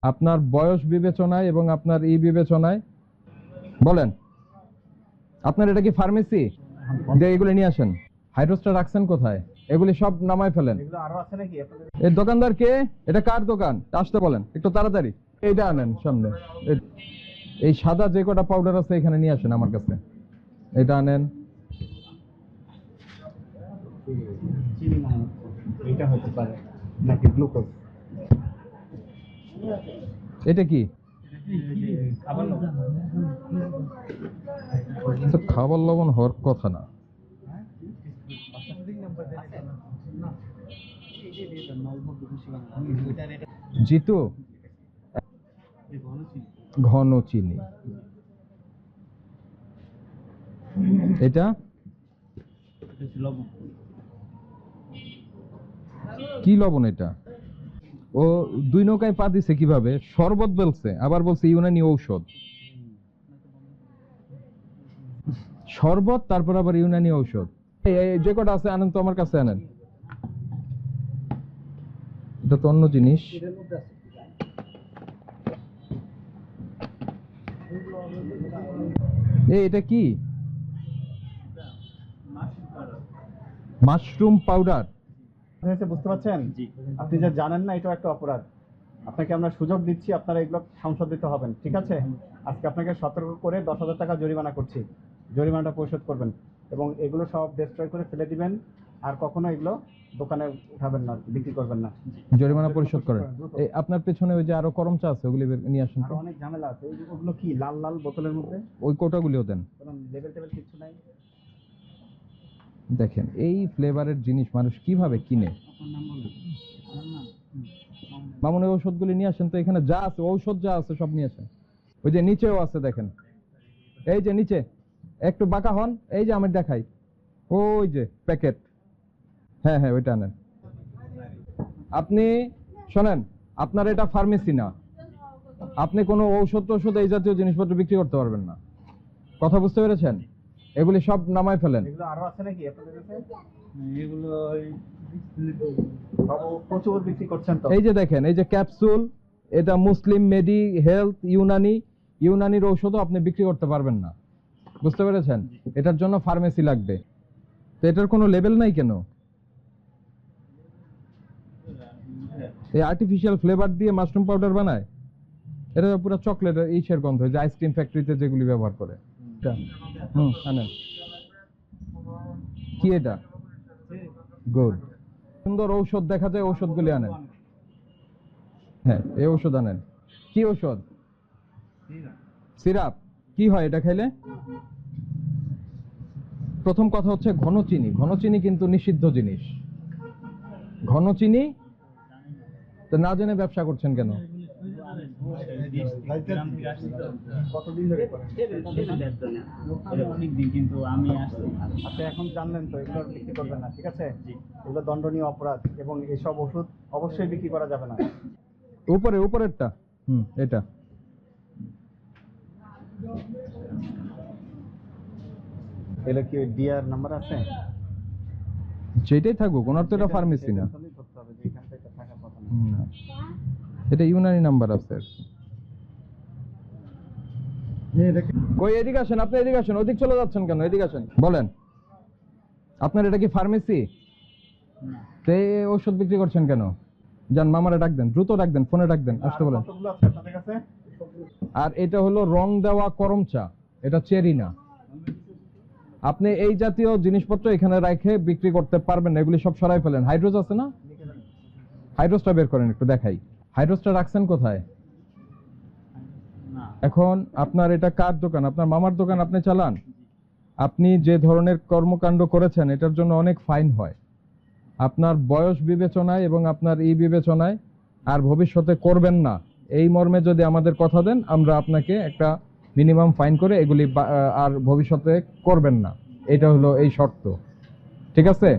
আপনার বয়স বিবেচনায় এবং আপনার বিবেচনায় বলেন, আপনার এটা কি ফার্মেসি? যে এগুলো নিয়ে আসেন। হাইড্রোস্টার রাখছেন কোথায়? এগুলি সব নামায় ফেলেন। এই দোকানদার কে? এটা কার দোকান? আসতে বলেন একটু তাড়াতাড়ি। এইটা আনেন সামনে। এই সাদা যে কটা পাউডার আছে এখানে নিয়ে আসেন আমার কাছে। এটা আনেন। এটা হতে পারে নাকি গ্লুকোজ? এটা কি? খাবার খাবার লবণ হওয়ার কথা না। জিতু, ঘন চিনি। এটা কি লবণ? এটা ও দুই নৌকায় পা দিছে কিভাবে? শরবত বলছে, আবার বলছে ইউনানি ঔষধ। শরবত, তারপর আবার ইউনানি ঔষধ। যে কটা আছে আনেন তো আমার কাছে আনেন। এটা তো অন্য জিনিস। এটা কি? Mushroom powder. বুঝতে পারছেন? আপনি যে জানেন না, এটা একটা অপরাধ। আপনাকে আমরা সুযোগ দিচ্ছি, আপনারা এগুলো সংশোধিত হবেন, ঠিক আছে? আজকে আপনাকে সতর্ক করে 10,000 টাকা জরিমানা করছি। জরিমানাটা পরিশোধ করবেন এবং এগুলো সব ডিস্ট্রয় করে ফেলে দিবেন। আর কখনো এগুলো দোকানে উঠাবেন না, বিক্রি করবেন না। জরিমানা পরিশোধ করেন। আপনার পেছনে ওই যে আরো করম চা আছে, ওগুলি নিয়ে আসেন তো। অনেক ঝামেলা আছে। ওগুলো কি লাল লাল বোতলের মধ্যে? ওই কোটাগুলিও দেন। কোনো লেবেল টেবেল কিছু নাই। দেখেন এই ফ্লেভারের জিনিস মানুষ কিভাবে কিনে। মামুন ওই ঔষধগুলি নিয়ে আসেন তো। এখানে যা আছে ঔষধ যা আছে সব নিয়ে আসেন। ওই যে নিচেও আছে দেখেন, এই যে নিচে একটু বাঁকা হন, এই যে আমি দেখাই, ওই যে প্যাকেট। হ্যাঁ হ্যাঁ, ওইটা আনেন। আপনি শোনেন, আপনার এটা ফার্মেসি না। আপনি কোনো ঔষধ টৌষধ এই জাতীয় জিনিসপত্র বিক্রি করতে পারবেন না। কথা বুঝতে পেরেছেন? এগুলি সব নামায় ফেলেন। এগুলো আরো আছে নাকি আপনাদের কাছে? এগুলো প্রচুর বিক্রি করছেন তো। এই যে দেখেন, এই যে ক্যাপসুল, এটা মুসলিম মেডি হেলথ ইউনানি। ইউনানির ঔষধও আপনি বিক্রি করতে পারবেন না। বুঝতে পেরেছেন? এটার জন্য ফার্মেসি লাগবে। তো এটার কোনো লেবেল নাই কেন? এই আর্টিফিশিয়াল ফ্লেভার দিয়ে মাশরুম পাউডার বানায়। এটা পুরো চকলেটের ইসের গন্ধ, যে আইসক্রিম ফ্যাক্টরিতে যেগুলি ব্যবহার করে। আনেন। কি এটা? গুড। সুন্দর ঔষধ দেখা যায়, ঔষধগুলি আনেন। হ্যাঁ, এই ঔষধ আনেন। কি ঔষধ? সিরাপ। কি হয় এটা খাইলে? প্রথম কথা হচ্ছে ঘন চিনি। ঘন চিনি কিন্তু নিষিদ্ধ জিনিস। ঘন চিনি তো না জেনে ব্যবসা করছেন কেন? কতদিন ধরে অনেকদিন, কিন্তু আমি আচ্ছা এখন জানলেন তো এগুলো বিক্রি করবেন না, ঠিক আছে? এগুলো দণ্ডনীয় অপরাধ এবং এসব ওষুধ অবশ্যই বিক্রি করা যাবে না। উপরেরটা এটা। এগুলো কি ডিআর নাম্বার আছে? যেটাই থাকুক, ওনার তো এটা ফার্মেসি না। এটা ইউনানি নাম্বার আছে। কই এদিকে আসেন, আপনি এদিকে আসেন। ওদিক চলে যাচ্ছেন কেন? এদিকে আসেন। বলেন, আপনার এটা কি ফার্মেসি? তো এই ওষুধ বিক্রি করছেন কেন? যান মামারে ডাক দেন, দ্রুত ডাক দেন, ফোনে ডাক দেন, আসতে বলেন। আর এটা হলো রং দেওয়া করম চা, এটা চেরি না। আপনি এই জাতীয় জিনিসপত্র এখানে রেখে বিক্রি করতে পারবেন না। এগুলি সব সরাই ফেলেন। হাইড্রোজ আছে না? হাইড্রোজটা বের করেন একটু দেখাই। হাইড্রোজটা রাখছেন কোথায়? এখন আপনার এটা কার দোকান? আপনার মামার দোকান আপনি চালান। আপনি যে ধরনের কর্মকাণ্ড করেছেন এটার জন্য অনেক ফাইন হয়। আপনার বয়স বিবেচনায় এবং আপনার বিবেচনায় আর ভবিষ্যতে করবেন না, এই মর্মে যদি আমাদের কথা দেন, আমরা আপনাকে একটা মিনিমাম ফাইন করে এগুলি আর ভবিষ্যতে করবেন না। এটা হলো এই শর্ত, ঠিক আছে?